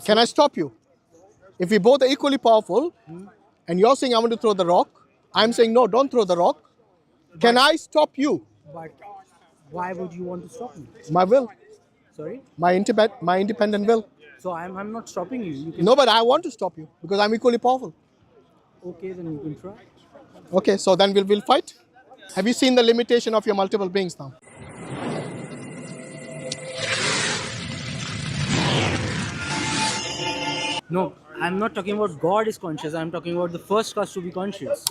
Can I stop you? If we both are equally powerful, and you're saying I want to throw the rock, I'm saying no, don't throw the rock. Can I stop you? But why would you want to stop me? My will, Sorry. my independent will. So I'm not stopping you. You can. No, but I want to stop you because I'm equally powerful. Okay, then you can try. Okay, so then we'll fight. Have you seen the limitation of your multiple beings now? No, I'm not talking about God is conscious. I'm talking about the first cause to be conscious.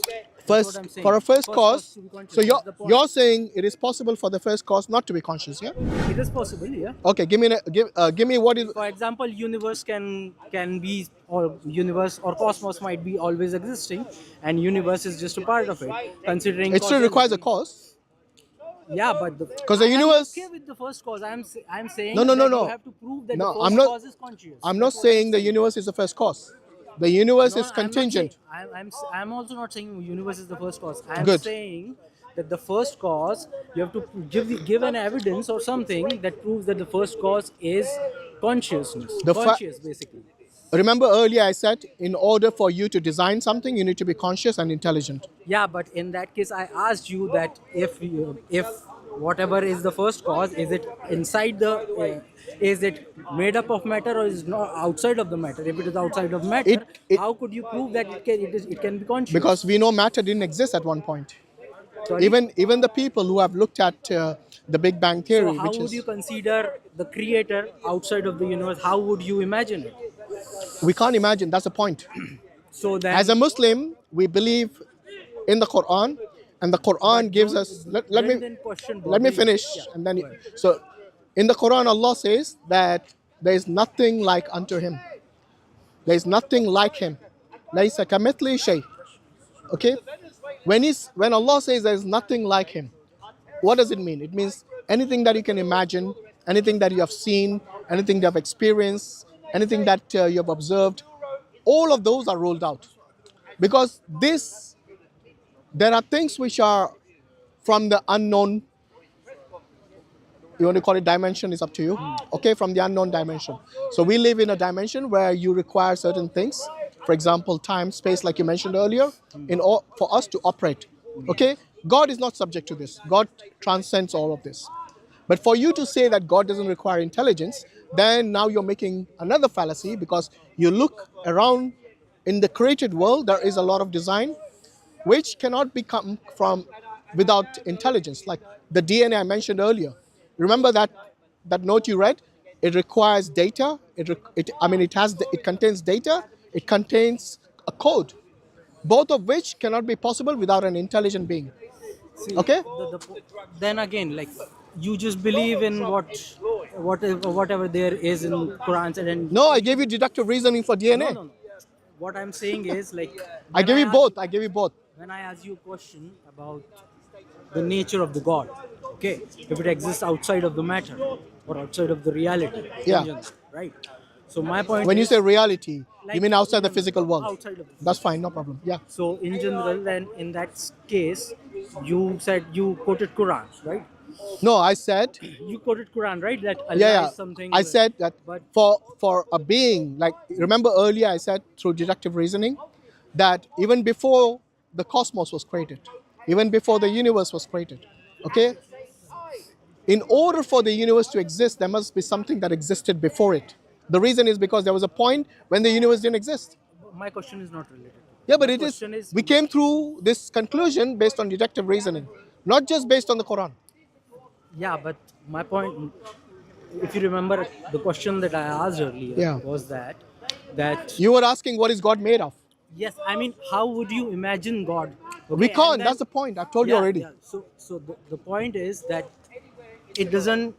That's what I'm First, saying. for a first First cause cause. to be conscious. So That's the point. you're saying it is possible for the first cause not to be conscious, yeah? It is possible, yeah. Okay, give me what is. For example, universe can be, or universe or cosmos might be always existing, and universe is just a part of it. Considering It still requires a causality. cause Yeah, but because the I am universe. okay with the first cause. I'm No, saying no, no, that you no. have to prove that the No, first cause is conscious. I'm not That's what I'm saying the saying. universe is the first cause. The universe No, is I'm not saying. contingent. I'm also not saying universe is the first cause. I'm Good. saying that the first cause, you have to give an evidence or something that proves that the first cause is consciousness, The conscious basically. Remember earlier I said in order for you to design something, you need to be conscious and intelligent. Yeah, but in that case, I asked you that if whatever is the first cause, is it inside the, is it made up of matter or is not outside of the matter? If it is outside of matter, It how could you prove that it can be because conscious? we know matter didn't exist at one point. Sorry. Even the people who have looked at the Big Bang So theory, how which would you is consider the creator outside of the universe? How would you imagine it? we can't imagine. That's the point. So As a then, Muslim, we believe in the Quran, and the Quran but gives don't us. Let me then question let me bother you. finish, Yeah, and then go ahead. so in the Quran, Allah says that there is nothing like unto Him. There is nothing like Him. لَيْسَ كَمِثْلِهِ شَيْءٍ. Okay, when Allah says there is nothing like Him, what does it mean? It means anything that you can imagine, anything that you have seen, anything you have experienced, anything that you have observed, all of those are rolled out. Because there are things which are from the unknown, you want to call it dimension, is up to you. Okay, from the unknown dimension. So we live in a dimension where you require certain things, for example, time, space, like you mentioned earlier, for us to operate. Okay, God is not subject to this. God transcends all of this. But for you to say that God doesn't require intelligence, then now you're making another fallacy because you look around in the created world, there is a lot of design which cannot become from without intelligence. Like the DNA I mentioned earlier. Remember that note you read? It requires data. It contains data. It contains a code, both of which cannot be possible without an intelligent being. See, Okay? then again, like, you just believe in whatever there is in Quran and No, I gave you deductive reasoning for no, DNA. no, no. What I'm saying is, like, I when gave I you ask both. I gave you both. when I ask you a question about the nature of the God, okay, if it exists outside of the matter or outside of the reality, in Yeah. general, right? So my point When you say is, reality, you like, mean outside in the general, physical world. outside of the That's physical fine, no world. problem. Yeah. So in general, then in that case, you said you quoted Quran, right? No, I said, You quoted Quran, right? That yeah, Allah yeah. is something, I said that but for a being, like remember earlier I said through deductive reasoning that even before the cosmos was created, even before the universe was created, okay? In order for the universe to exist, there must be something that existed before it. The reason is because there was a point when the universe didn't exist. my question is not related to Yeah, it. but My it is. question is, We came through this conclusion based on deductive reasoning, not just based on the Quran. yeah, but my point, if you remember, the question that I asked earlier Yeah. was that You were asking what is God made of? yes, I mean, how would you imagine God? We Okay, and can't. That's then the point. I've told you yeah, already. yeah. So the point is that it doesn't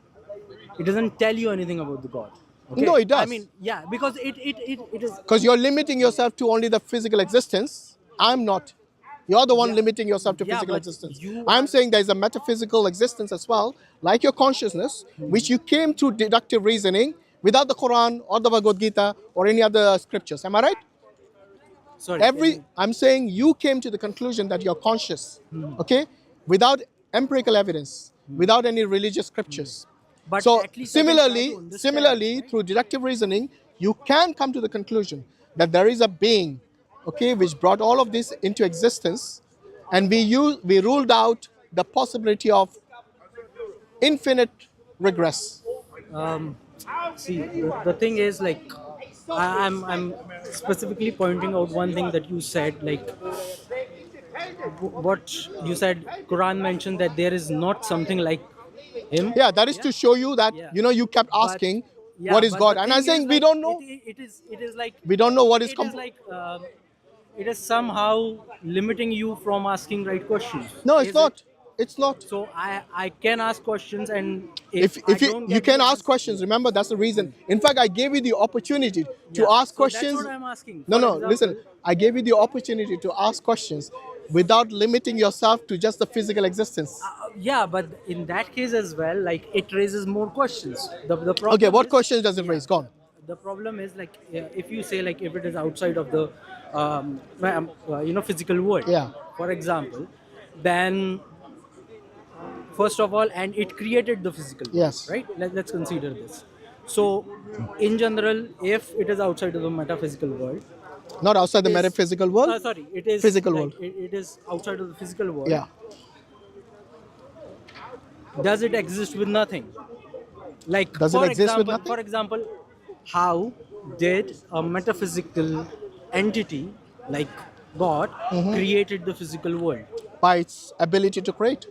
it doesn't tell you anything about the God. No, Okay, it I does. mean, yeah, because it is. Because you're limiting yourself to only the physical existence. I'm not. You're the one Yeah, limiting yourself to yeah, physical but existence. you I'm are. saying there's a metaphysical existence as well, like your consciousness, which you came through deductive reasoning without the Quran or the Bhagavad Gita or any other scriptures. Am I right? Sorry, can you? I'm saying you came to the conclusion that you're conscious, okay, without empirical evidence, without any religious scriptures. But So at least I can try to understand, similarly, right? through deductive reasoning, you can come to the conclusion that there is a being, okay, which brought all of this into existence, and we ruled out the possibility of infinite regress. Um, See, the thing is, like, I'm specifically pointing out one thing that you said, like, what you said. Quran mentioned that there is not something like him. Yeah, that is Yeah, to show you that, yeah. you kept But asking yeah, what is but the God, and I'm thing is, saying we like, don't know. it is like We don't know what is it is like it is somehow limiting you from asking right questions. No, it's Is it? not. It's not. So I can ask questions, and if I If don't you get can the ask answer, questions, remember that's the reason. In fact, I gave you the opportunity to yeah. ask So that's questions. what I'm asking. No, For no, listen. example, I gave you the opportunity to ask questions without limiting yourself to just the physical existence. yeah, but in that case as well, like, it raises more questions. The Okay, problem what is, questions does it yeah, raise? Go on. the problem is, like, if you say, like, if it is outside of the physical world, Yeah. for example, then first of all, and it created the physical world, Yes. right? Let's consider this. So in general, if it is outside of the metaphysical world, Not outside it the is metaphysical world. sorry, it is Physical like world. it is outside of the physical world. Yeah. Does it exist with nothing? Like, Does it exist with nothing? for example, how did a metaphysical entity like God created the physical world? By its ability to create.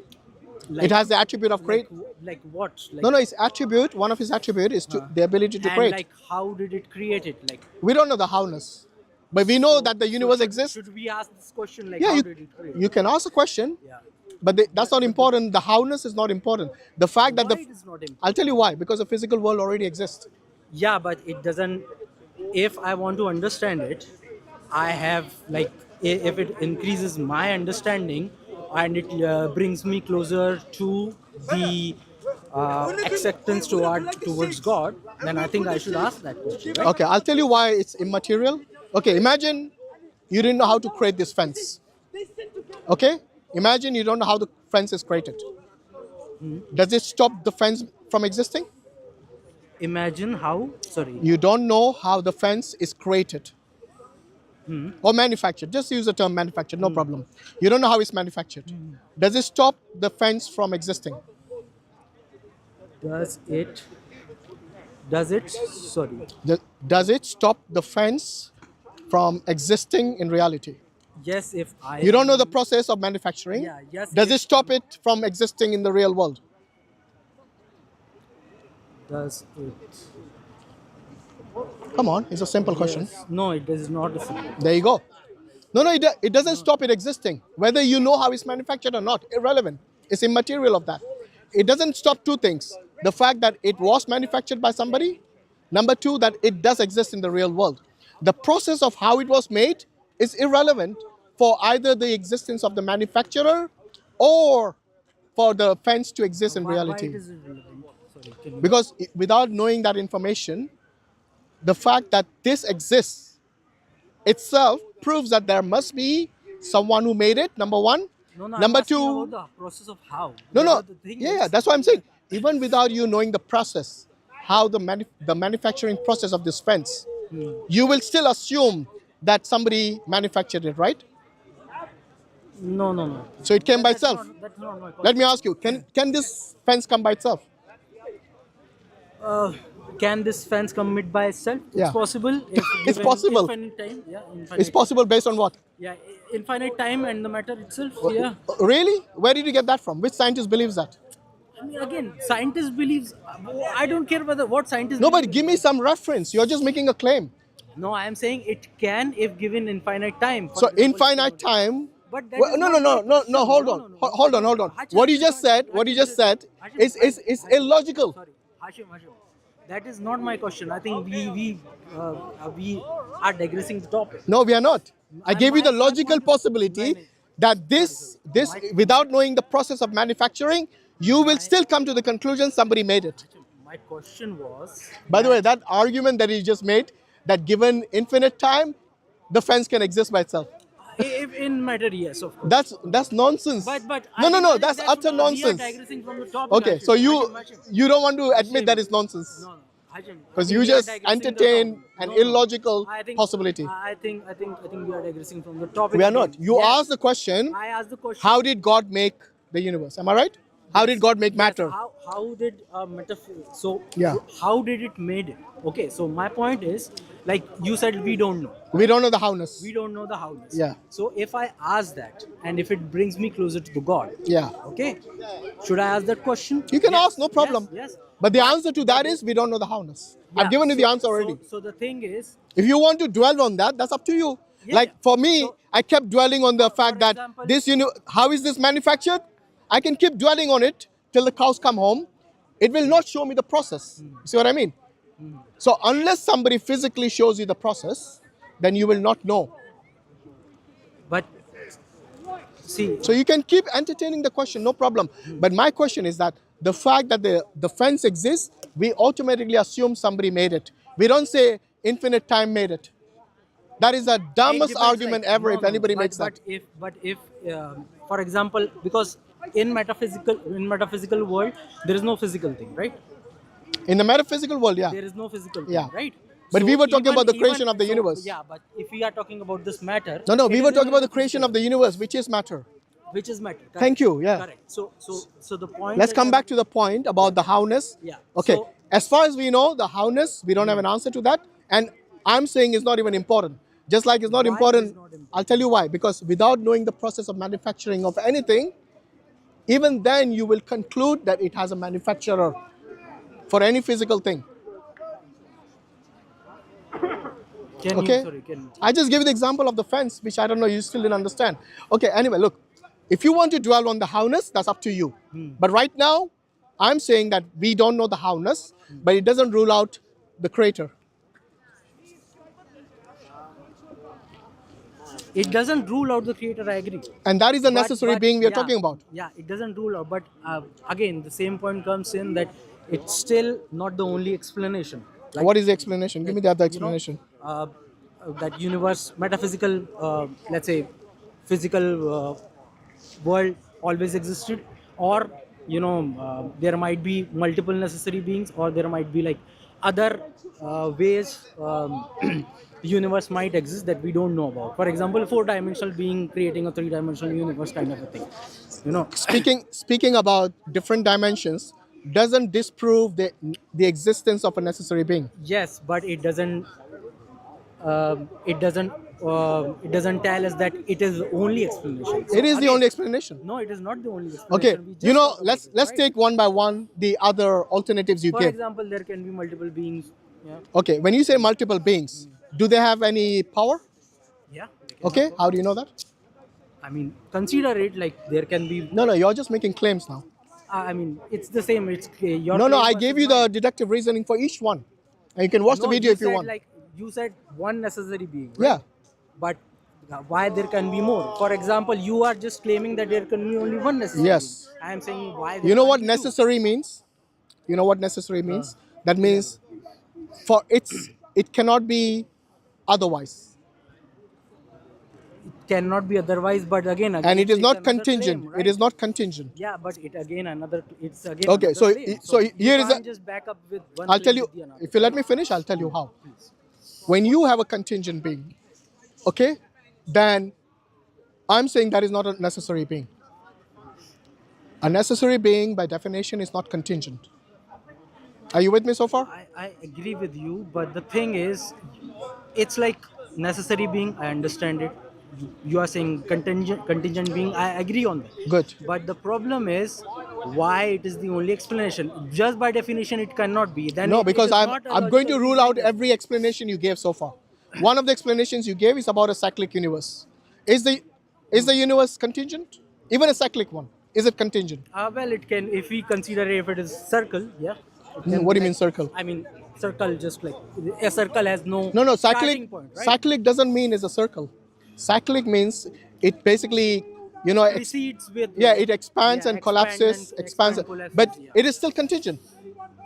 Like, It has the attribute of create. like what? Like, No, no, its attribute, one of its attribute is to the ability to and create. like, how did it create it? Like, We don't know the howness, but we know that the universe exists. should we ask this question, like, Yeah, how did it create? you can ask a question, Yeah. but that's not important. The howness is not important. The fact that Why it is not important? I'll tell you why. Because the physical world already exists. Yeah, but it doesn't. If I want to understand it, I have, like, if it increases my understanding and it brings me closer to the acceptance towards God, then I think I should ask that question, right? Okay, I'll tell you why it's immaterial. Okay, imagine you didn't know how to create this fence. Okay, imagine you don't know how the fence is created. Does it stop the fence from existing? Imagine how. Sorry. You don't know how the fence is created or manufactured. Just use the term manufactured, no problem. You don't know how it's manufactured. Does it stop the fence from existing? Does it? Does it? Sorry. Does it stop the fence from existing in reality? Yes, if I. You don't know the process of manufacturing. Yeah, yes, Does if- it stop it from existing in the real world? Does it? Come on, it's a simple question. Yes. No, it is not a simple. There you go. No, no, it doesn't stop it existing. Whether you know how it's manufactured or not, irrelevant. It's immaterial of that. It doesn't stop two things. The fact that it was manufactured by somebody. Number two, that it does exist in the real world. The process of how it was made is irrelevant for either the existence of the manufacturer or for the fence to exist in Why reality. it is irrelevant? Sorry, can you? Because without knowing that information, the fact that this exists itself proves that there must be someone who made it, number one. No, no, Number I'm asking two, about the process of how. no, no, The thing yeah, is, that's what I'm saying. Even without you knowing the process, how the manufacturing process of this fence, you will still assume that somebody manufactured it, right? No, no, no. So it came by itself. That's not my question. Let me ask you, can this fence come by itself? Can this fence commit by itself? Yeah. It's possible. If It's given possible. Infinite time. Yeah, infinite. It's possible based on what? Yeah, infinite time and the matter itself. Yeah. Really? Where did you get that from? Which scientist believes that? I mean, again, scientist believes. I don't care whether what scientist. No, but believes. give me some reference. You're just making a claim. No, I am saying it can if given infinite time. For So example, infinite time. But that Well, is no, not no, my no, no, question. no. Hold No, on, no, no. hold on, hold on. Hashim, What you just said, Hashim, is illogical. Sorry, Hashim. That is not my question. I think we are digressing the topic. No, we are not. I gave you the my logical point- possibility that this without knowing the process of manufacturing, you will still come to the conclusion somebody made it. My question was. By the way, that argument that he just made, that given infinite time, the fence can exist by itself. If in matter, yes, of course. That's nonsense. But No, I no, think no. that That's is- utter we are nonsense. digressing from the topic. Okay, Hashim. so Hashim. you don't want to admit that it's nonsense. No, no. Hashim, I Because think you we are just digressing the entertain topic. an No, no. illogical I think, possibility. I think we are digressing from the topic. We are again. not. You Yes, asked the question, I asked the question. how did God make the universe? Am I right? How did Yes, God make yes. matter? How did so Yeah. how did it made it? Okay, so my point is, like you said, we don't know, We right? don't know the We howness. don't know the howness. Yeah. So if I ask that, and if it brings me closer to the God, Yeah. okay, should I ask that question? You can ask, Yes, no yes, problem. yes. But the answer to But that is we don't know the howness. I've yeah. given you the answer So already. so the thing is, If you want to dwell on that, that's up to you. yeah, Like yeah. for me, So I kept dwelling on the for fact that example, this, how is this manufactured? I can keep dwelling on it till the cows come home. It will not show me the process. You see what I mean? So unless somebody physically shows you the process, then you will not know. but see, So you can keep entertaining the question, no problem. But my question is that the fact that the fence exists, we automatically assume somebody made it. We don't say infinite time made it. That is the it dumbest depends. Like argument ever no, if no, no. anybody makes But that. if for example, because in metaphysical world there is no physical thing, right? In the metaphysical world, yeah. There is no physical thing, Yeah. right? But we So were talking about the even creation of the so, universe. yeah. But if we are talking about this matter, No, no, it we is were talking even about in the a creation physical of the world, universe, which is matter. which is matter. Correct. Thank you, yeah. Correct. So the point Let's that come back to the point about the howness. yeah. Okay, So as far as we know, the howness, we don't have an answer to that. And I'm saying it's not even important. Just like it's not why it is important, not I'll important? tell you why. Because without knowing the process of manufacturing of anything, even then you will conclude that it has a manufacturer for any physical thing. Can you Okay? sorry? Can I just gave you the example of the fence, which I don't know, you still didn't understand. Okay, anyway, look, if you want to dwell on the howness, that's up to you. But right now, I'm saying that we don't know the howness, but it doesn't rule out the creator. it doesn't rule out the creator? I agree. And that is the but necessary but being we are yeah, talking about. yeah, it doesn't rule out. But again, the same point comes in that it's still not the only explanation. Like What is the explanation? Give like me the other you know explanation. uh, that universe, metaphysical, let's say physical world always existed, or there might be multiple necessary beings, or there might be like other ways universe might exist that we don't know about. For example, four-dimensional being creating a three-dimensional universe kind of a thing, you know. Speaking about different dimensions doesn't disprove the existence of a necessary being. Yes, but it doesn't tell us that it is the only explanation. It So is the again, only explanation. no, it is not the only Okay, explanation. We just talk about it, let's right? take one by one the other alternatives you For give. example, there can be multiple beings. Yeah, Okay, when you say multiple beings, do they have any power? yeah. They can Okay, have how do you know that? I mean, consider it like there can be. No, no, you're just making claims now. I mean, it's the same. It's your No, no, claim I versus gave you the mine. deductive reasoning for each one. And you can watch the No, video you if you said want. like you said one necessary being, right? Yeah. But why there can be more? For example, you are just claiming that there can be only one necessary being. Yes. I am saying why there You know can what be two. necessary means? You know what necessary means? That Elaborate. means it cannot be otherwise. It cannot be otherwise. But again, And it is it's not another contingent. claim, It right? is not contingent. Yeah, but it again another. It's again Okay, another claim. So you here is can't just back up with one I'll tell claim you, with the another. if you let me finish, I'll tell you how. Please. When you have a contingent being, okay, then I'm saying that is not a necessary being. A necessary being, by definition, is not contingent. Are you with me so far? I agree with you, but the thing is, it's like necessary being. I understand it. You are saying contingent being. I agree on that. Good. But the problem is why it is the only explanation. Just by definition, it cannot be. Then No, it because is I'm not a I'm going logical to rule out reasoning as well. every explanation you gave so far. One of the explanations you gave is about a cyclic universe. Is the universe contingent? Even a cyclic one. Is it contingent? Well, it can if we consider if it is circle, yeah. It can What be do you mean like, circle? I mean, circle just like a circle has no No, no, cyclic starting point, right? cyclic doesn't mean it's a circle. Cyclic means it basically, Precedes with yeah, it expands yeah, and collapses, expands, but collapses, yeah. it is still contingent.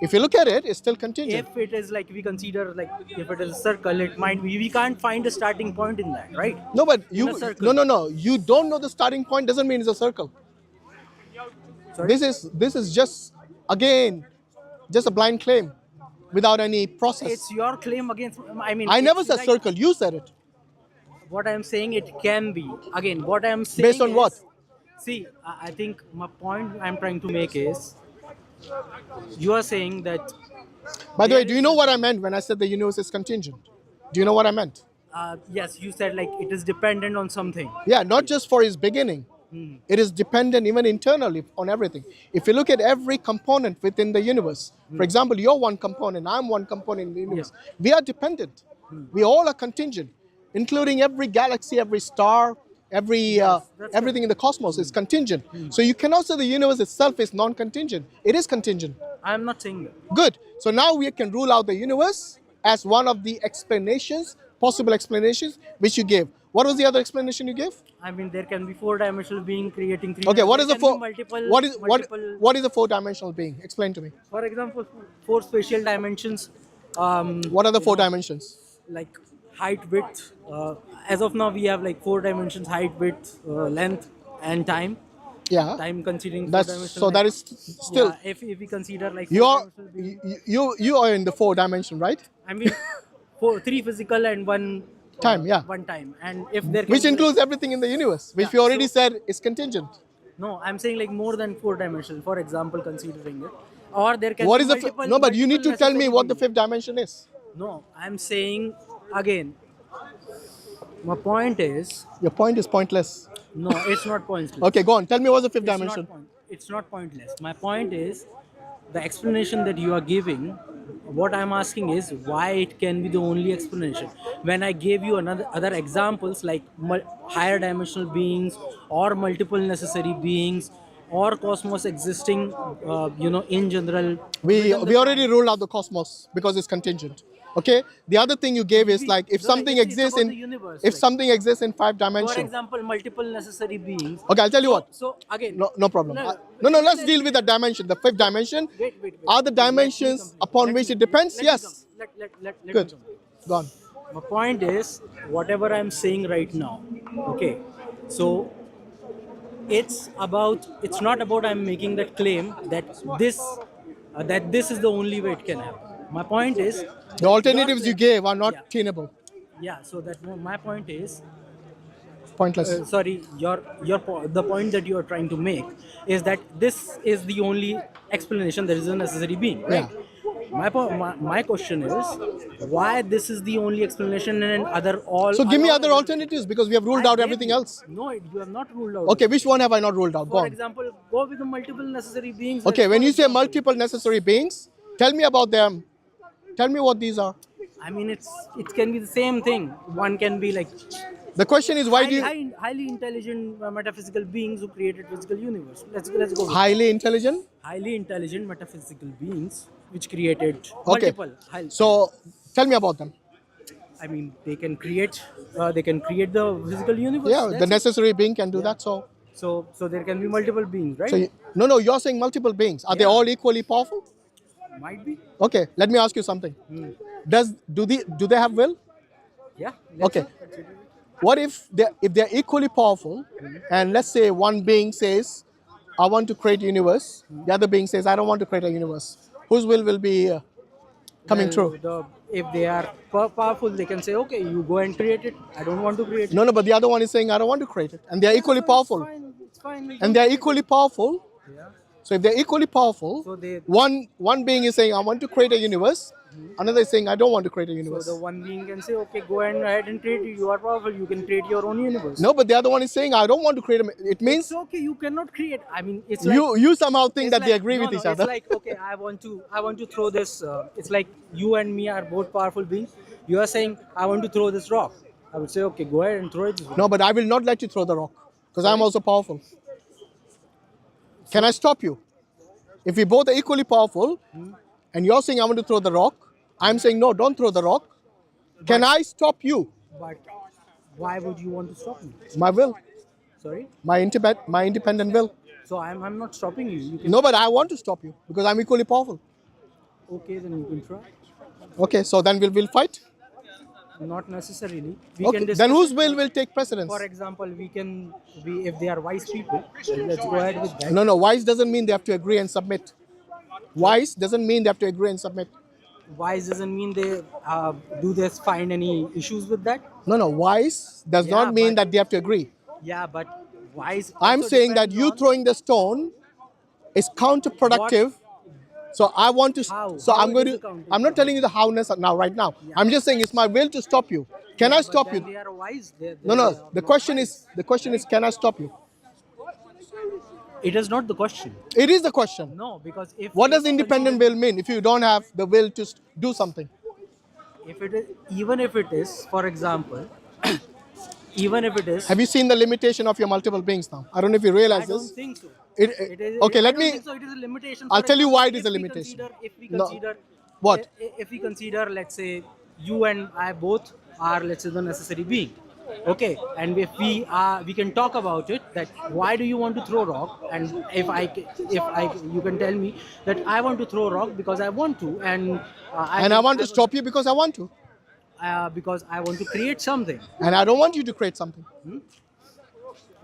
If you look at it, it's still contingent. If it is like we consider like if it is a circle, it might be we can't find a starting point in that, right? No, but In a circle. no. You don't know the starting point doesn't mean it's a circle. Sorry? This is just again just a blind claim. without any process. It's your claim against. I mean, I never it's said like, circle. You said it. what I'm saying, it can be. Again, what I'm Based saying on is, what? see, I think my point I'm trying to make is, you are saying that By the way, there do you is know a, what I meant when I said the universe is contingent? Do you know what I meant? yes, you said like it is dependent on something. Yeah, not just for its beginning. It is dependent even internally on everything. If you look at every component within the universe, for example, you're one component, I'm one component in the Yeah. universe. We are dependent. We all are contingent, including every galaxy, every star, Yes, that's correct. everything in the cosmos is contingent. So you cannot say the universe itself is non-contingent. It is contingent. I'm not saying that. Good. So now we can rule out the universe as one of the explanations, possible explanations, which you gave. What was the other explanation you gave? I mean, there can be four-dimensional being creating three. Okay, what There is the can be four? multiple, multiple. What is the four-dimensional being? Explain to me. For example, four spatial dimensions. What are the You four know, dimensions? like height, width. As of now, we have like four dimensions: height, width, length, and time. Yeah. Time considering That's four-dimensional. so. That Like, is still yeah, if we consider like you're four-dimensional being, you are in the four-dimension, right? I mean, three physical and one Time. Yeah. one time. And if there can Which be like, includes everything in the universe, which yeah, we already so, said is contingent. no, I'm saying like more than four-dimensional. For example, considering it, or there can What be is the multiple. no? But you need to multiple tell me necessary what the beings. fifth dimension is. No, I'm saying again. My point is, Your point is pointless. no, it's not pointless. Okay, go on. Tell me what's the fifth It's dimension. it's not pointless. My point is, the explanation that you are giving. What I'm asking is why it can be the only explanation. When I gave you another other examples like higher dimensional beings or multiple necessary beings or cosmos existing, in general within the We already time. ruled out the cosmos because it's contingent. Okay. The other thing you gave is like if something It's exists about the in universe. if Like, something exists in five for dimension. example, multiple necessary beings. Okay, I'll tell you what. So again, No problem. no, No, let's deal with the dimension. The fifth dimension. wait. Are the Let me dimensions complete. upon which it depends? Let me Yes. let me Good. complete. Gone. My point is, whatever I'm saying right now, okay. So it's not about I'm making that claim that this is the only way it can happen. My point is, The alternatives you gave are not yeah, tenable. yeah. So that my point is, Pointless. sorry, the point that you are trying to make is that this is the only explanation that is a necessary being, right? Yeah. My question is why this is the only explanation and other all So give me other other- alternatives because we have ruled I out gave everything you. else. No, you have not ruled out. Okay, which one have I not ruled out? Go For on. example, go with the multiple necessary beings. Okay, when For you say example. multiple necessary beings, tell me about them. Tell me what these are. I mean, it can be the same thing. One can be like The question is why do you highly intelligent metaphysical beings who created physical universe. Let's go with highly intelligent? highly intelligent metaphysical beings which created Okay. multiple. So tell me about them. I mean, they can create the physical universe. Yeah, the That's it. necessary being can do that. So there can be multiple beings, right? No, you're saying multiple beings. Are they Yeah. all equally powerful? Might be. Okay, let me ask you something. Do they have will? Yeah. Okay. What if they're equally powerful, and let's say one being says, "I want to create a universe," the other being says, "I don't want to create a universe." Whose will be coming true? If they are powerful, they can say, okay, you go and create it. I don't want to create it. No, but the other one is saying, "I don't want to create it," and they're equally powerful. It's fine. We And don't they're create equally powerful. it. Yeah. So if they're equally powerful, So they. one being is saying, "I want to create a universe," another is saying, "I don't want to create a So universe." the one being can say, okay, go and ahead and create it. You are powerful. You can create your own universe. No, but the other one is saying, "I don't want to create a." It means It's okay. You cannot create. I mean, it's like you somehow think it's that they like- agree no, with no, each other. It's like, okay, I want to throw this. It's like you and me are both powerful beings. You are saying I want to throw this rock. I would say, okay, go ahead and throw it. No, but I will not let you throw the rock because I'm also powerful. Can I stop you? If we both are equally powerful, and you're saying I want to throw the rock, I'm saying no, don't throw the rock. Can I stop you? But why would you want to stop me? My will, Sorry. my independent will. So I'm not stopping you. You can. No, but I want to stop you because I'm equally powerful. Okay, then you can try. Okay, so then we'll fight. Not necessarily. We Okay, can discuss then whose it. will take precedence? For example, if they are wise people, let's go ahead with that. No, wise doesn't mean they have to agree and submit. Wise doesn't mean they have to agree and submit. wise doesn't mean they do they find any issues with that? No, wise does Yeah, not mean but that they have to agree. yeah, but wise I'm also saying that depends you on throwing the stone is what, counterproductive. So I want to. So how I'm it going is a to. counter I'm not telling you the product. howness now, right now. Yeah, I'm just saying it's my will to stop you. Can I yeah, but stop then you? they are wise. No, They no. are The not question is. wise, The question is. right? Can I stop you? It is not the question. It is the question. No, because What does if independent consider will mean if you don't have the will to do something? if it is, even if it is, for example, even if it Have is, you seen the limitation of your multiple beings now? I don't know if you realize I don't this. think so. It It is. okay. I Let don't me. think so. It is a limitation. I'll For tell you example, why it is a limitation. if we No. consider, What? if we consider, let's say, you and I both are, let's say, the necessary being. Okay, and if we can talk about it. That why do you want to throw rock? And you can tell me that I want to throw rock because I want to, and I And I can want to stop you because I want to. because I want to create something. And I don't want you to create something.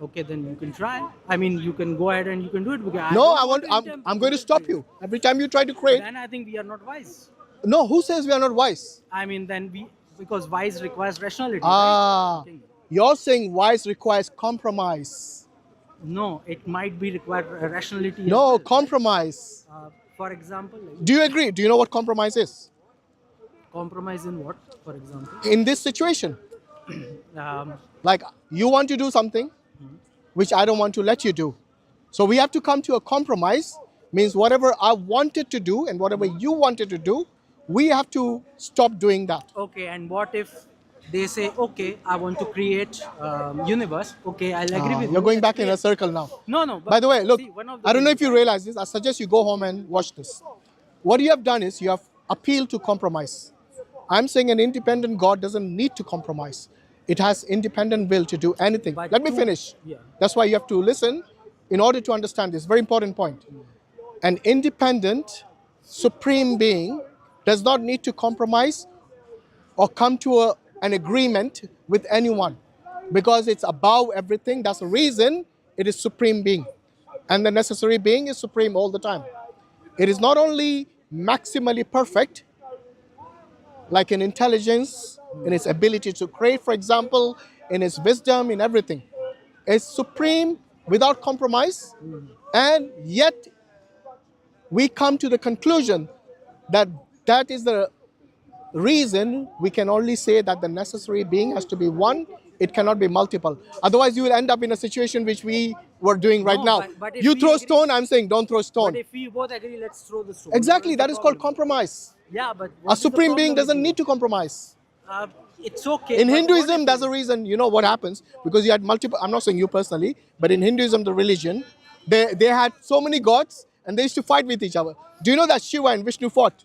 Okay, then you can try. I mean, you can go ahead and you can do it because I No, don't I want want. to I'm going to stop interfere. you every time you try to create. Then I think we are not wise. No, who says we are not wise? I mean, then we, because wise requires rationality, right? Ah, Okay. you're saying wise requires compromise. No, it might be required rationality as No, well, right? compromise. For example, Do you agree? Do you know what compromise is? compromise in what? For example, In this situation, um, like you want to do something which I don't want to let you do. So we have to come to a compromise, means whatever I wanted to do and whatever you wanted to do, we have to stop doing that. okay, and what if they say, okay, I want to create universe. Okay, I'll agree with You're you. going Let's back in a create. circle now. No, no, By but the way, look, see, one of the I don't know things, if you right? realize this. I suggest you go home and watch this. What you have done is you have appealed to compromise. I'm saying an independent God doesn't need to compromise. It has independent will to do anything. But Let me two, finish. yeah. That's why you have to listen in order to understand this. Very important point. An independent, supreme being does not need to compromise or come to an agreement with anyone because it's above everything. That's the reason it is supreme being. And the necessary being is supreme all the time. It is not only maximally perfect, like in intelligence, in its ability to create, for example, in its wisdom, in everything. It's supreme without compromise, and yet we come to the conclusion that that is the reason we can only say that the necessary being has to be one, it cannot be multiple. Otherwise, you will end up in a situation which we were doing right No, now. but if You we throw agree, stone, I'm saying don't throw but stone. if we both agree, let's throw the stone. What Exactly, is the that is called problem? compromise. Yeah, but A what is the supreme being problem with doesn't you? need to compromise. It's okay. In But what Hinduism, if that's the reason, you know what happens? Because you had multiple, I'm not saying you personally, but in Hinduism, the religion, they had so many gods and they used to fight with each other. Do you know that Shiva and Vishnu fought?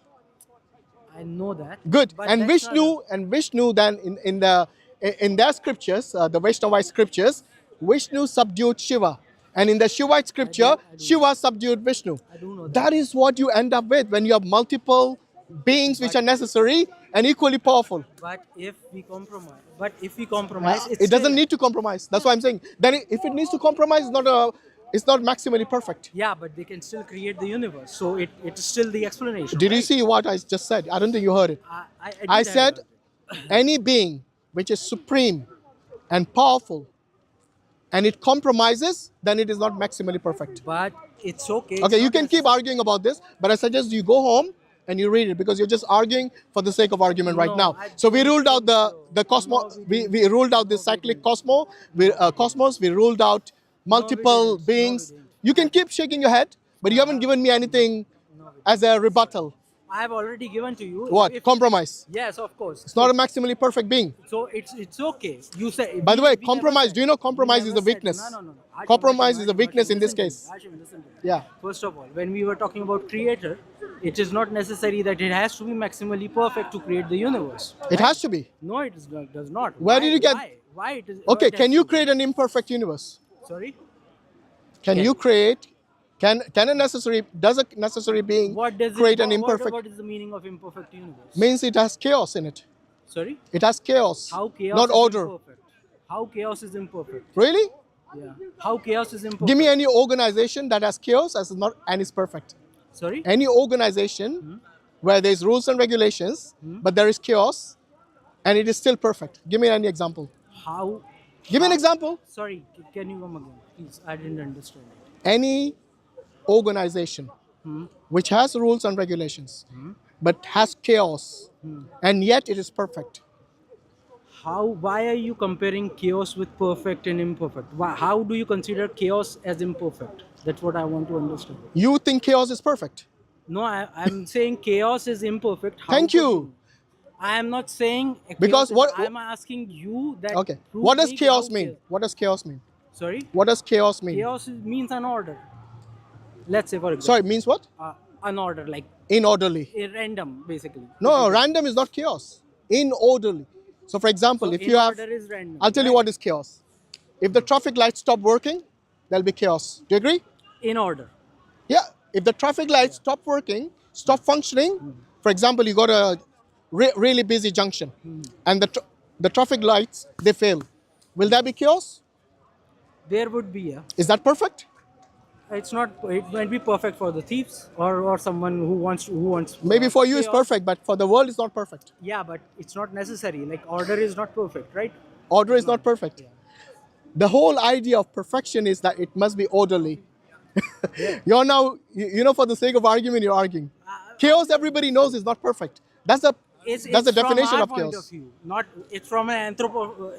I know that, Good. but And that's not a, Vishnu then in their scriptures, the Vaishnavite scriptures, Vishnu subdued Shiva. And in the Shivite scripture, I do know. Shiva subdued Vishnu. I do know that. That is what you end up with when you have multiple beings which But are necessary and equally powerful. but if we compromise, it's It still, doesn't need to compromise. That's why I'm saying. Then if it needs to compromise, it's not maximally perfect. yeah, but they can still create the universe. So it's still the explanation, Did you right? see what I just said? I don't think you heard it. I I did have said heard it. any being which is supreme and powerful and it compromises, then it is not maximally perfect. But it's okay. It's Okay, you not can keep necessary. arguing about this, but I suggest you go home and you read it because you're just arguing for the sake of argument right No, now. I So we don't ruled out think so. the No, cosmos. we We didn't. ruled out the No, we cyclic didn't. cosmos. We ruled out No, we multiple didn't. No, we beings. didn't. You can keep shaking your head, but you haven't given me anything No, we as a rebuttal. I have already given to you. What? Compromise. Yes, of course. It's not a maximally perfect being. So it's okay. You say By the way, we never compromise. said, Do you know we compromise is never a said, weakness? no. Compromise is a weakness in this listen to me. case. Hashim, listen to me. Yeah. First of all, when we were talking about creator, it is not necessary that it has to be maximally perfect to create the universe. It has to be. No, it is not, does not. Where did you get? Why it is? Okay, It has can you to? create an imperfect universe? Sorry. Can Can- you create? Does a necessary being What does create it? an imperfect? What is the meaning of imperfect universe? Means it has chaos in it. Sorry. It has chaos, How chaos not is order. imperfect? How chaos is imperfect? Really? Yeah. How chaos is imperfect? Give me any organization that has chaos as not and is perfect. Sorry. Any organization where there's rules and regulations, but there is chaos, and it is still perfect? Give me any example. How? Give me an example. Sorry, can you come again, please? I didn't understand it. Any organization which has rules and regulations, but has chaos, and yet it is perfect. How? Why are you comparing chaos with perfect and imperfect? How do you consider chaos as imperfect? That's what I want to understand. You think chaos is perfect? No, I'm saying chaos is imperfect. How Thank could you. I am not saying Because chaos is, I'm asking you that. Okay. prove What does me chaos how mean? What does chaos mean? Sorry? What does chaos mean? Chaos means an order. Let's say, for example, Sorry, means what? an order, like Inorderly. random, basically. No, random is not chaos. Inorderly. So, for example, So if in you have, order is random. I'll tell you right? what is chaos. If the traffic lights stop working, there'll be chaos. Do you agree? In order. Yeah. If the traffic lights stop working, stop functioning, for example, you got a really busy junction, and the traffic lights they fail, will there be chaos? There would be a. Is that perfect? It's not. It might be perfect for the thieves or someone who wants. Maybe for you it's chaos. perfect, but for the world it's not perfect. Yeah, but it's not necessary. Like order is not perfect, right? Order is not perfect. The whole idea of perfection is that it must be orderly. You're now, for the sake of argument, you're arguing. Chaos, everybody knows, is not perfect. That's the It's definition from our of point chaos. of view. Not it's from an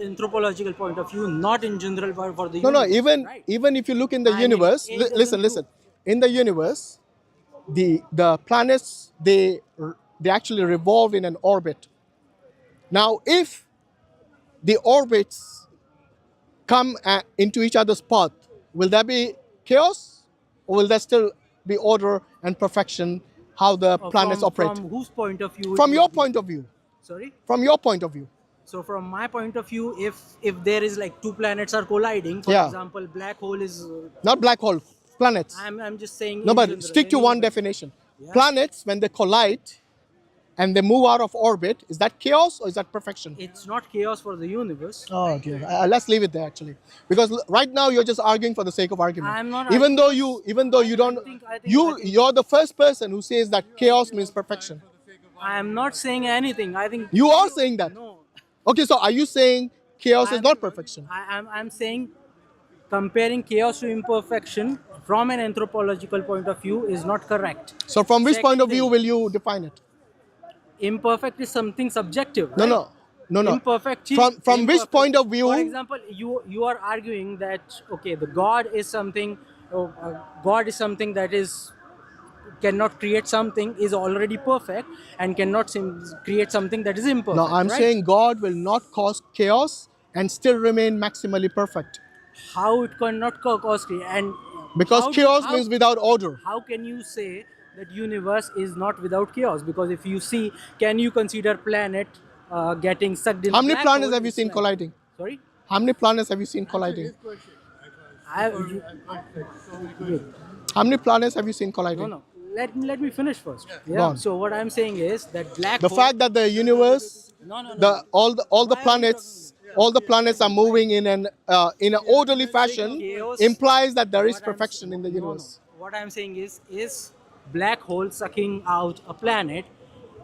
anthropological point of view, not in general for the No, no. universe, right? Even if you look in the I mean, universe, it doesn't listen. In the universe, the planets they actually revolve in an orbit. Now, if the orbits come into each other's path, will there be chaos, or will there still be order and perfection? How the planets operate? From whose point of view? From your point of view. Sorry. From your point of view. So from my point of view, if there is like two planets are colliding, for Yeah. example, black hole is. Not black hole, planets. I'm just saying. No, in but general, stick to any one universe. definition. Yeah. Planets, when they collide and they move out of orbit, is that chaos or is that perfection? It's not chaos for the universe. Oh dear. Let's leave it there actually, because right now you're just arguing for the sake of argument. I'm not Even though arguing. you don't, I think you're the first person who says that chaos means perfection. I am not saying anything. I think You are saying that. No. Okay, so are you saying chaos is not perfection? I'm saying comparing chaos to imperfection from an anthropological point of view is not correct. So from which point of Second view thing, will you define it? imperfect is something subjective. No, right? no. Imperfect. From which point of view? For example, you are arguing that okay, the God is something. God is something that is cannot create something is already perfect and cannot create something that is imperfect. No, I'm right? saying God will not cause chaos and still remain maximally perfect. How it cannot cause create and Because chaos means without order. How can you say that universe is not without chaos? Because if you see, can you consider planet getting sucked in? How many black planets hole? have you It's seen like- colliding? Sorry, How many planets have you seen colliding? How many planets have you seen colliding? no. Let me finish first. Go on. So what I'm saying is that black The hole. fact that the universe, No. all the Why are we planets are moving in an orderly fashion Chaos- implies that there is What I'm- perfection in the universe. No. What I'm saying is black hole sucking out a planet?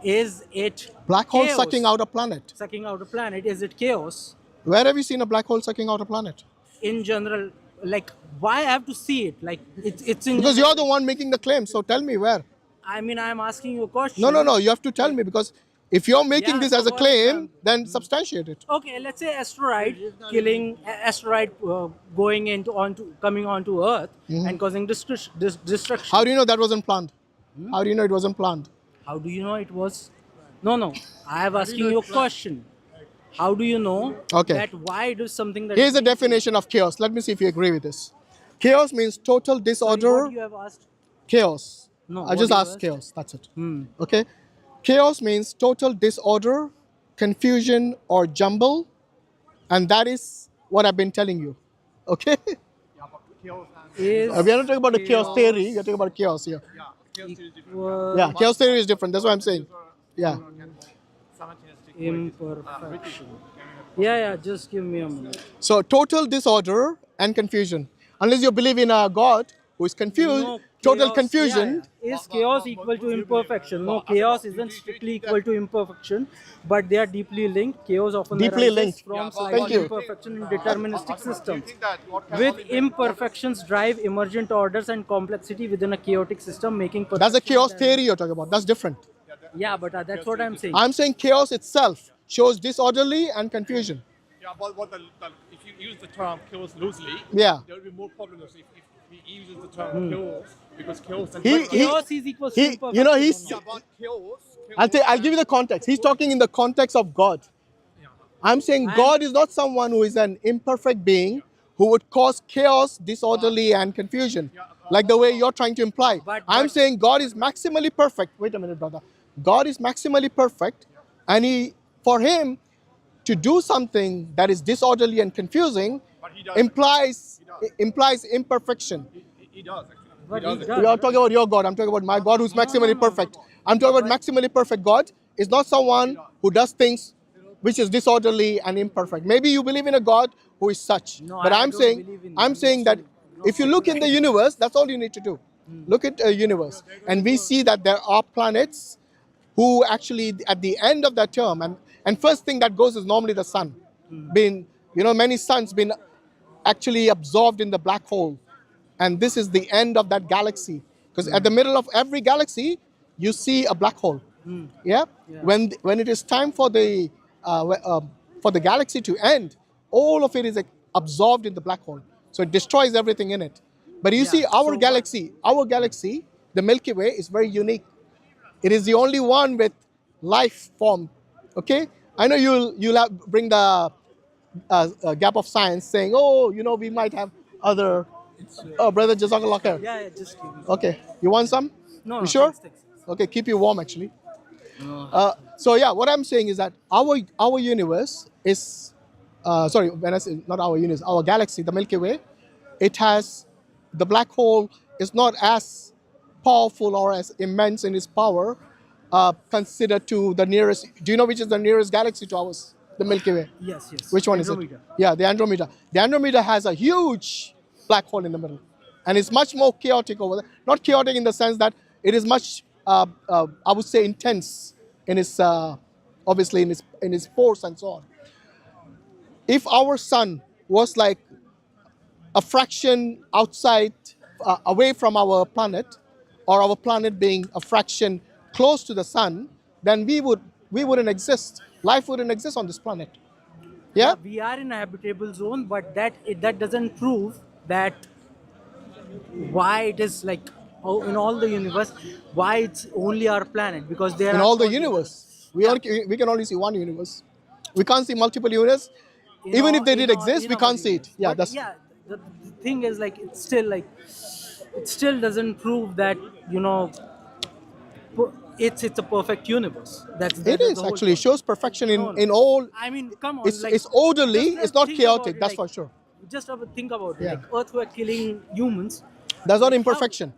Is it Black hole chaos? sucking out a planet. Sucking out a planet? Is it chaos? Where have you seen a black hole sucking out a planet? In general, like why I have to see it? Like it's in. Because you're the one making the claim. So tell me where. I mean, I'm asking you a question. No. You have to tell me, because if you're making Yeah, this so as a what- claim, then substantiate it. Okay, let's say asteroid coming onto Earth and causing destruction. How do you know that wasn't planned? How do you know it wasn't planned? How do you know it was? No. I am asking you a question. How do you know Okay. that why do something that Here's is the definition of chaos. Let me see if you agree with this. Chaos means total Sorry, disorder. what you have asked? Chaos. No, I what just you asked asked? chaos. That's it. Okay. Chaos means total disorder, confusion, or jumble, and that is what I've been telling you. Okay. Is We are not talking about the chaos theory. We are talking about chaos here. equal Yeah. Chaos theory is different. That's what I'm saying. Yeah. imperfection. Yeah. Just give me a minute. So total disorder and confusion. Unless you believe in a God who is confused, No, total chaos, confusion. Is chaos equal to imperfection? No, chaos isn't strictly equal to imperfection, but they are deeply linked. Chaos often Deeply arises linked. from Thank slight you. imperfection in deterministic systems. With imperfections drive emergent orders and complexity within a chaotic system, making That's a perfection chaos theory you're talking about. That's different. Yeah, but that's what I'm saying. I'm saying chaos itself shows disorderly and confusion. Yeah, but if you use the term chaos loosely, Yeah. there will be more problems if he uses the term chaos, because chaos and He, Chaos is equals to he, imperfection. you know, he's. yeah, but chaos. I'll give you the context. He's talking in the context of God. I'm saying God is not someone who is an imperfect being who would cause chaos, disorderly, and confusion, like the way you're trying to imply. I'm saying God is maximally perfect. Wait a minute, brother. God is maximally perfect, and for him to do something that is disorderly and confusing implies imperfection. He does actually. But he does. We are talking about your God. I'm talking about my God who's maximally perfect. I'm talking about maximally perfect God is not someone who does things which is disorderly and imperfect. Maybe you believe in a God who is such. No, But I I'm don't saying believe in I'm saying that if you look in the universe, that's all you need to do. Look at a universe. And we see that there are planets who actually at the end of that term, and first thing that goes is normally the sun. Many suns been actually absorbed in the black hole. And this is the end of that galaxy. Because at the middle of every galaxy, you see a black hole. Yeah? When it is time for the galaxy to end, all of it is absorbed in the black hole. So it destroys everything in it. But you see, our galaxy, the Milky Way, is very unique. It is the only one with life form. Okay? I know you'll bring the gap of science saying, oh, we might have other. Oh, brother, Jazakallah khair. Yeah, just give me. Okay, you want some? No, You sure? thanks. Okay, keep you warm actually. So yeah, what I'm saying is that our universe is, sorry, when I say not our universe, our galaxy, the Milky Way, it has the black hole is not as powerful or as immense in its power, considered to the nearest. Do you know which is the nearest galaxy to ours? The Milky Way. Yes. Which one Andromeda. is it? Yeah, the Andromeda. The Andromeda has a huge black hole in the middle, and it's much more chaotic over there. Not chaotic in the sense that it is much, I would say, intense in its, obviously in its force and so on. If our sun was like a fraction outside, away from our planet, or our planet being a fraction close to the sun, then we wouldn't exist. Life wouldn't exist on this planet. Yeah? We are in a habitable zone, but that doesn't prove that why it is like in all the universe, why it's only our planet, because there In are all the universe, we can only see one universe. We can't see multiple universes. Even if they did exist, we can't see it. Yeah, but the thing is like it still doesn't prove that it's a perfect universe. it is the whole actually. It point. shows perfection No. in all. I mean, come on, It's orderly. just It's not think chaotic. about it, That's for sure. Just think about it. Yeah. Like earthquake killing humans. That's not imperfection.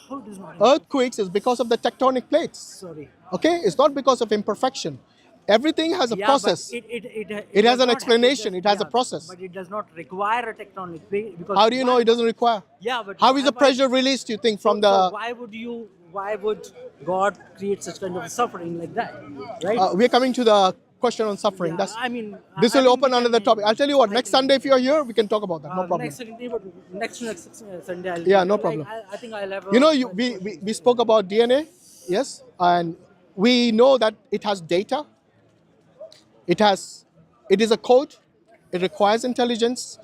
How it is not? Earthquakes is because of the tectonic plates. Sorry. Okay, it's not because of imperfection. Everything has a process. But It has does an not- explanation. It has a yeah, process. But it does not require a tectonic plate because. How do you know it doesn't require? Yeah, but How is the why- pressure released? You think from so the? why would God create such kind of suffering like that, right? We're coming to the question on suffering. Yeah, That's I mean, this I will think open we another can- topic. I'll tell you what. I Next think- Sunday, if you're here, we can talk about that. No problem. Next Sunday. Yeah, no problem. I think I'll have. We spoke about DNA, yes, and we know that it has data. It is a code. It requires intelligence.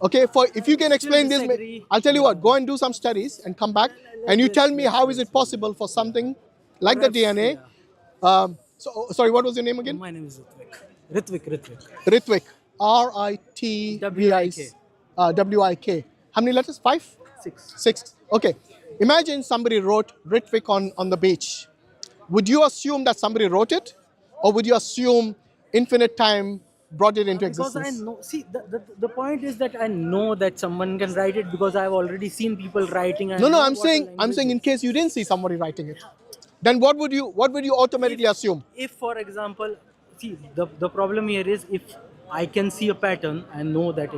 Okay, if you can explain this, disagree. I'll tell you what. Go and do some studies and come back, and you tell me how is it possible for something like the DNA. Sorry, what was your name again? My name is Ritvik. Ritwik. Ritwik. WIK. How many letters? 5? 6. 6. Okay. Imagine somebody wrote Ritwik on the beach. Would you assume that somebody wrote it? Or would you assume infinite time brought it into Because existence? I know. See, the point is that I know that someone can write it because I've already seen people writing. And I No, know I'm what the saying language in is. case you didn't see somebody writing it. Then what would you automatically assume? If, for example, see the problem here is if I can see a pattern and know that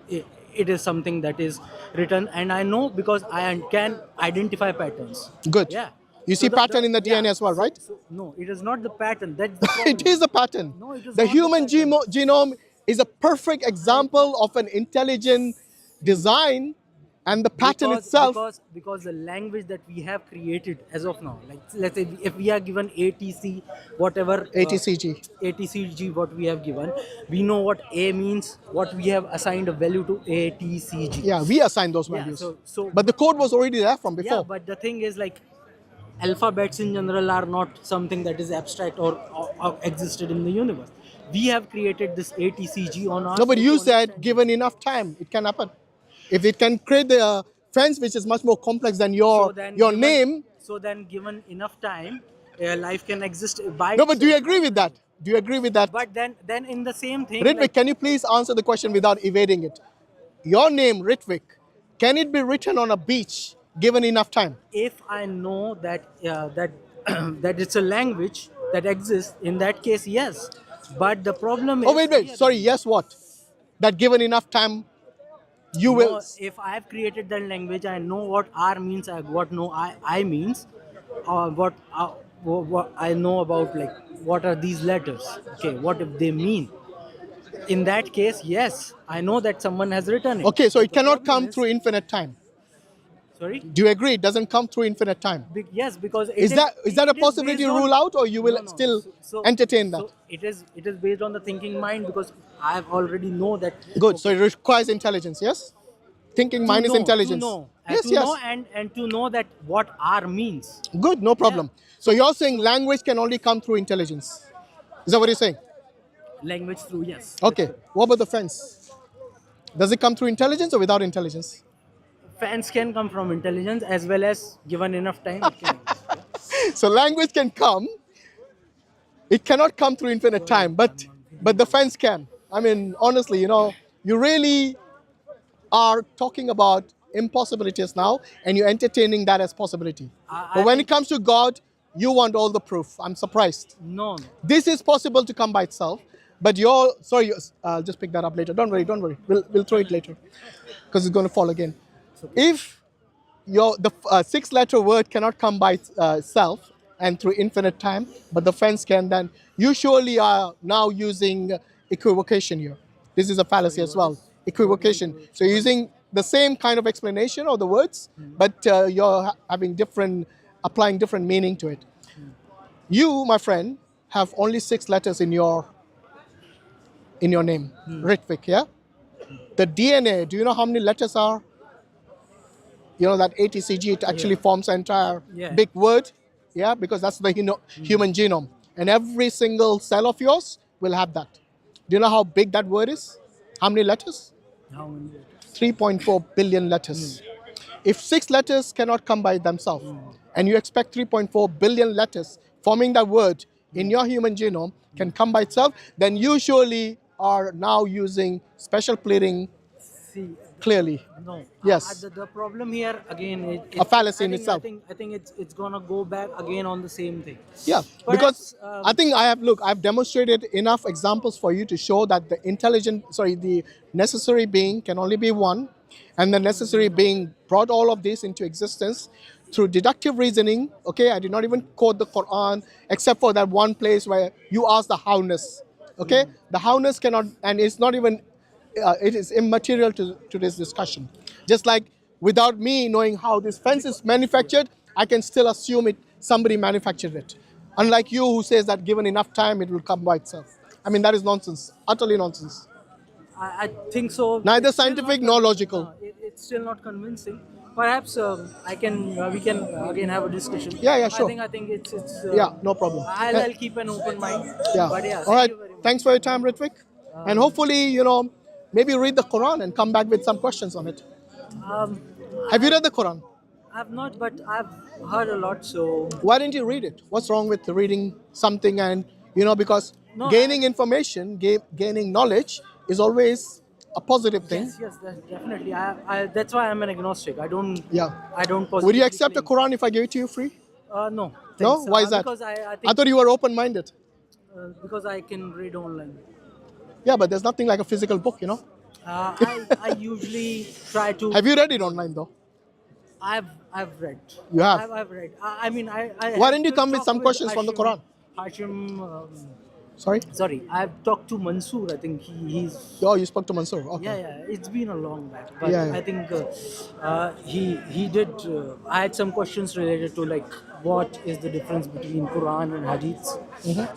if it is something that is written, and I know because I can identify patterns. Good. Yeah. You see pattern in the yeah. DNA as well, right? No, it is not the pattern. That's the problem. It is a pattern. No, it is The not the human pattern. genome is a perfect example of an intelligent design, and the pattern itself. Because the language that we have created as of now, like let's say if we are given ATC, whatever ATCG. ATCG, what we have given, we know what A means, what we have assigned a value to ATCG. Yeah, we assign those Yeah, values. so But the code was already there from before. yeah, but the thing is, like, alphabets in general are not something that is abstract or existed in the universe. We have created this ATCG on our. No, but to you said understand. given enough time, it can happen. If it can create the fence, which is much more complex than your given, name. So then, given enough time, life can exist by. No, but do you itself. agree with that? Do you agree with that? But then in the same thing, Ritvik, like, can you please answer the question without evading it? Your name, Ritvik, can it be written on a beach given enough time? if I know that that that it's a language that exists, in that case, yes. But the problem is. Oh, wait. Sorry, yes, what? That given enough time, you will. No, if I have created that language, I know what R means, what no I means, what I know about, like, what are these letters. Okay, what if they mean? In that case, yes, I know that someone has written it. Okay, so it The cannot problem come is- through infinite time. Sorry. Do you agree? It doesn't come through infinite time. Yes, because Is that a it possibility based to on- rule out, or you will No. still entertain that? So it is based on the thinking mind, because I already know that. Good. So it requires intelligence, yes? Thinking To mind is know, intelligence. To know, Yes, to yes. know and to know that what R means. Good, no problem. So you're saying language can only come through intelligence. Is that what you're saying? Language through, yes. Okay. What about the fence? Does it come through intelligence or without intelligence? Fans can come from intelligence, as well as given enough time. It can exist. So language can come. It cannot come through infinite time, but the fence can. I mean, honestly, you really are talking about impossibilities now, and you're entertaining that as possibility. But when it comes to God, you want all the proof. I'm surprised. No. This is possible to come by itself, but I'll just pick that up later. Don't worry. We'll throw it later because it's going to fall again. If the 6-letter word cannot come by itself and through infinite time, but the fence can, then you surely are now using equivocation here. This is a fallacy as well. Equivocation. So you're using the same kind of explanation of the words, but you're applying different meaning to it. You, my friend, have only 6 letters in your name, Ritvik, yeah? The DNA, do you know how many letters are? You know that ATCG, it actually forms an entire big word, yeah? Because that's the human genome. And every single cell of yours will have that. Do you know how big that word is? How many letters? How many? 3.4 billion letters. If 6 letters cannot come by themselves, and you expect 3.4 billion letters forming that word in your human genome can come by itself, then you surely are now using special pleading See, clearly. no. Yes. The problem here again, A fallacy in itself. I think it's gonna go back again on the same thing. Yeah, Perhaps, because I think I've demonstrated enough examples for you to show that the necessary being can only be one, and the necessary being brought all of this into existence through deductive reasoning. Okay, I did not even quote the Quran except for that one place where you ask the howness. Okay, the howness cannot, and it's not even, it is immaterial to this discussion. Just like without me knowing how this fence is manufactured, I can still assume somebody manufactured it. Unlike you who says that given enough time, it will come by itself. I mean, that is nonsense, utterly nonsense. I think so. Neither It's still scientific not nor logical. No, it's still not convincing. Perhaps we can again have a discussion. Yeah, sure. I think it's Yeah, no problem. I'll keep an open mind. Yeah. But yeah. All right. Thank you very much. Thanks for your time, Ritvik. And hopefully, maybe read the Quran and come back with some questions on it. Have you read the Quran? I've not, but I've heard a lot. So Why didn't you read it? What's wrong with reading something and, because No, gaining information, gaining knowledge is always a positive thing. yes, definitely. That's why I'm an agnostic. I don't. Yeah. I don't. Would you positively accept the claim- Quran if I gave it to you free? No. No? Thanks. Why is that? Because I I think thought you were open-minded. because I can read online. Yeah, but there's nothing like a physical book, I usually try to. Have you read it online though? I've read. You have. I've read. I mean, I Why had didn't you to come with talk some with questions from the Hashim. Quran? Hashim. Sorry? Sorry, I've talked to Mansoor. I think he's. Oh, you spoke to Mansoor. Okay. Yeah. It's been a long back, but Yeah, yeah. I think he did. I had some questions related to like what is the difference between Quran and Hadiths.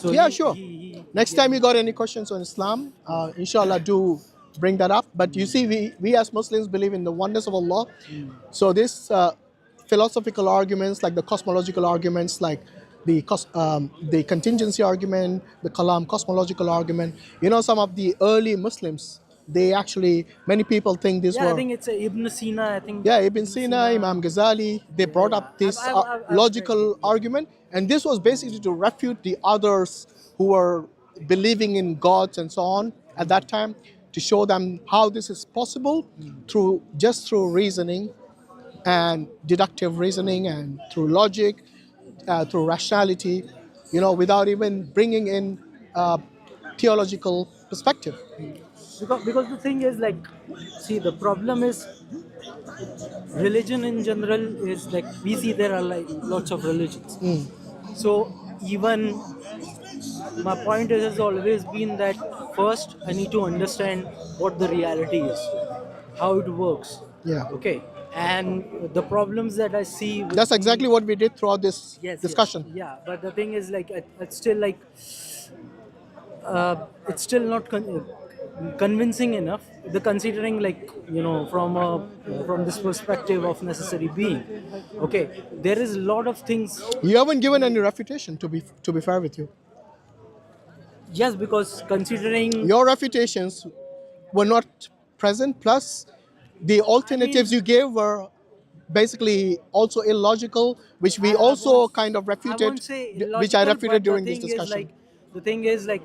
So Yeah, sure. he Next gave time me. you got any questions on Islam, inshallah, do bring that up. But you see, we as Muslims believe in the oneness of Allah. So this philosophical arguments, like the cosmological arguments, like the contingency argument, the Kalam cosmological argument. You know, some of the early Muslims, they actually, many people think these Yeah, I were, think it's Ibn Sina. I think yeah, Ibn Ibn Sina, Imam Sina. Ghazali, they brought Yeah. up this I've read it. logical argument, and this was basically to refute the others who were believing in gods and so on at that time, to show them how this is possible through just through reasoning and deductive reasoning and through logic, through rationality, you know, without even bringing in theological perspective. Because the thing is like, see, the problem is religion in general is like we see there are like lots of religions. So even my point is has always been that first I need to understand what the reality is, how it works. Yeah. Okay. And the problems that I see with That's exactly what we did throughout this yes, discussion. yeah. But the thing is like it's still like it's still not convincing enough. The considering like from this perspective of necessary being. Okay, there is a lot of things. You haven't given any refutation, to be fair with you. Yes, because considering, Your refutations were not present. Plus, the alternatives you gave were basically also illogical, which we also kind of I won't refuted, say which I illogical, refuted but during this discussion. the thing is like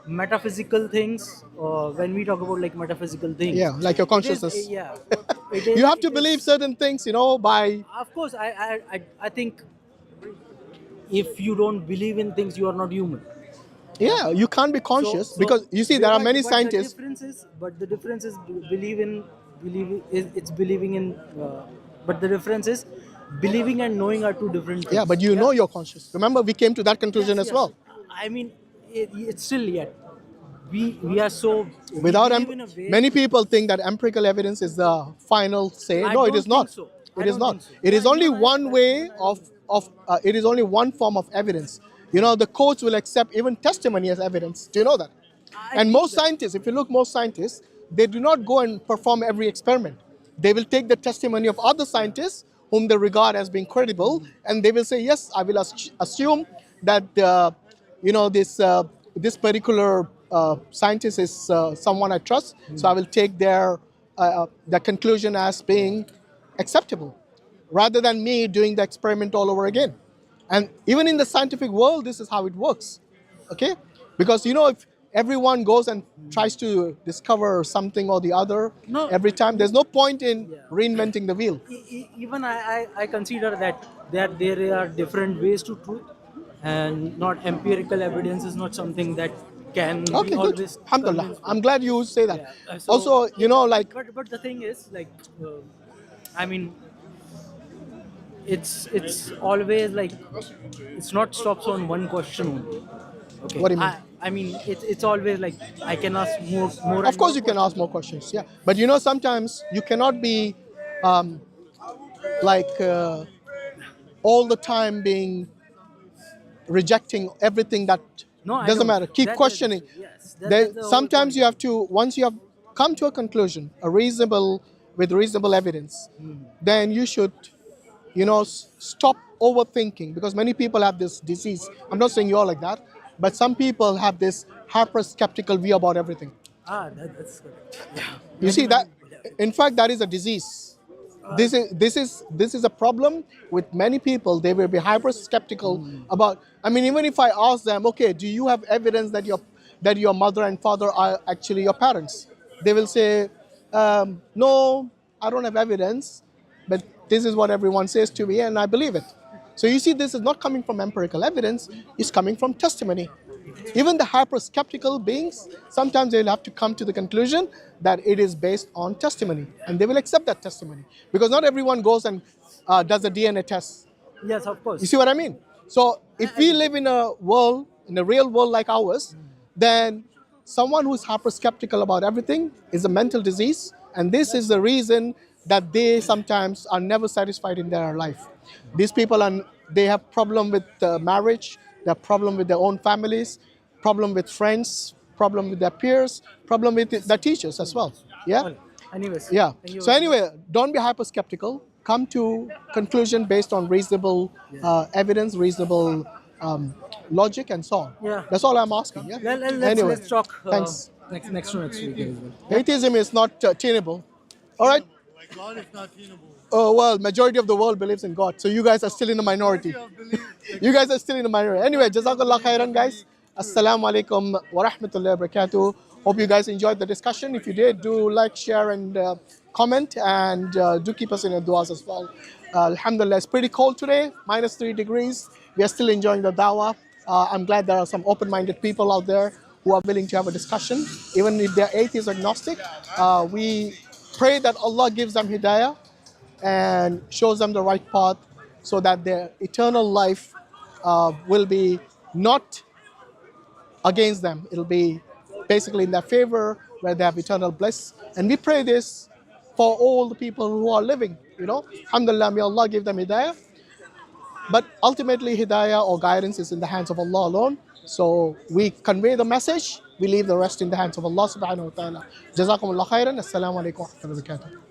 metaphysical things. When we talk about like metaphysical things, Yeah, like your it is consciousness. yeah, it You is. have to believe certain things, you know, by Of course, I think if you don't believe in things, you are not human. yeah, you can't be conscious So because you see there are many but the scientists. difference is, it's believing in. But the difference is, believing and knowing are two different Yeah, things. but you know you're conscious. Remember, we came to that conclusion as Yes. well. I mean, it's still yet. We are so we Without believe in a way. many people think that empirical evidence is the final say. I No, it don't is think not. so. I It is don't not. think so. It is only one way Even I of don't think it is only one form of evidence. You know, the courts will accept even testimony as evidence. Do you know that? I And knew most that. scientists, if you look, most scientists, they do not go and perform every experiment. They will take the testimony of other scientists whom they regard as being credible, and they will say, yes, I will assume that this particular scientist is someone I trust, so I will take their conclusion as being acceptable, rather than me doing the experiment all over again. And even in the scientific world, this is how it works. Okay? Because you know, if everyone goes and tries to discover something or the other No. every time, there's no point in Yeah. reinventing the wheel. Even I consider that there are different ways to truth, and not empirical evidence is not something that can be Okay, good. always Alhamdulillah. convinced I'm with. glad you say that. Yeah. So, Also, you know, like, but the thing is like, I mean, it's always like it's not stops on one question only. Okay. what do you mean? I mean it's always like I can ask more Of and course, more you can ask questions. more questions. Yeah, but you know, sometimes you cannot be um, like all the time being rejecting everything that No, I doesn't don't. matter. Keep That's questioning. yes. Then That's the whole sometimes point. you have to, once you have come to a conclusion, with reasonable evidence, then you should, you know, stop overthinking, because many people have this disease. I'm not saying you're like that, but some people have this hyper skeptical view about everything. That's correct. Yeah. You see Many that, people have it. in fact, that is a disease. This is a problem with many people. They will be hyper skeptical about. I mean, even if I ask them, okay, do you have evidence that your mother and father are actually your parents? They will say, no, I don't have evidence, but this is what everyone says to me, and I believe it. So you see, this is not coming from empirical evidence; it's coming from testimony. Even the hyper-skeptical beings, sometimes they'll have to come to the conclusion that it is based on testimony, and they will accept that testimony because not everyone goes and does a DNA test. Yes, of You course. see what I mean? So if we live in a world, in a real world like ours, then someone who's hyper skeptical about everything is a mental disease, and this is the reason that they sometimes are never satisfied in their life. These people are they have problem with marriage, they have problem with their own families, problem with friends, problem with their peers, problem with the teachers as well. Yeah. Well, anyways, Yeah. thank you So very much. anyway, don't be hyper skeptical. Come to conclusion based on reasonable evidence, reasonable logic, and so on. Yeah. That's all I'm asking. Yeah. Anyway, Let's talk thanks. next week as well. Atheism is not tenable. All right. Like God is not tenable. Oh well, majority of the world believes in God, so you guys are still in the minority. You guys are still in the minority. Anyway, Jazakallah khairan, guys. Assalamu alaikum wa rahmatullahi wa barakatuh. Hope you guys enjoyed the discussion. If you did, do like, share, and comment, and do keep us in your du'as as well. Alhamdulillah, it's pretty cold today, -3 degrees. We are still enjoying the dawah. I'm glad there are some open-minded people out there who are willing to have a discussion, even if they're atheist or agnostic. We pray that Allah gives them hidayah and shows them the right path so that their eternal life will be not against them. It'll be basically in their favor where they have eternal bliss. And we pray this for all the people who are living, Alhamdulillah, may Allah give them hidayah. But ultimately, hidayah or guidance is in the hands of Allah alone. So we convey the message, we leave the rest in the hands of Allah subhanahu wa ta'ala. Jazakumullah khairan. Assalamu alaikum wa rahmatullahi wa barakatuh.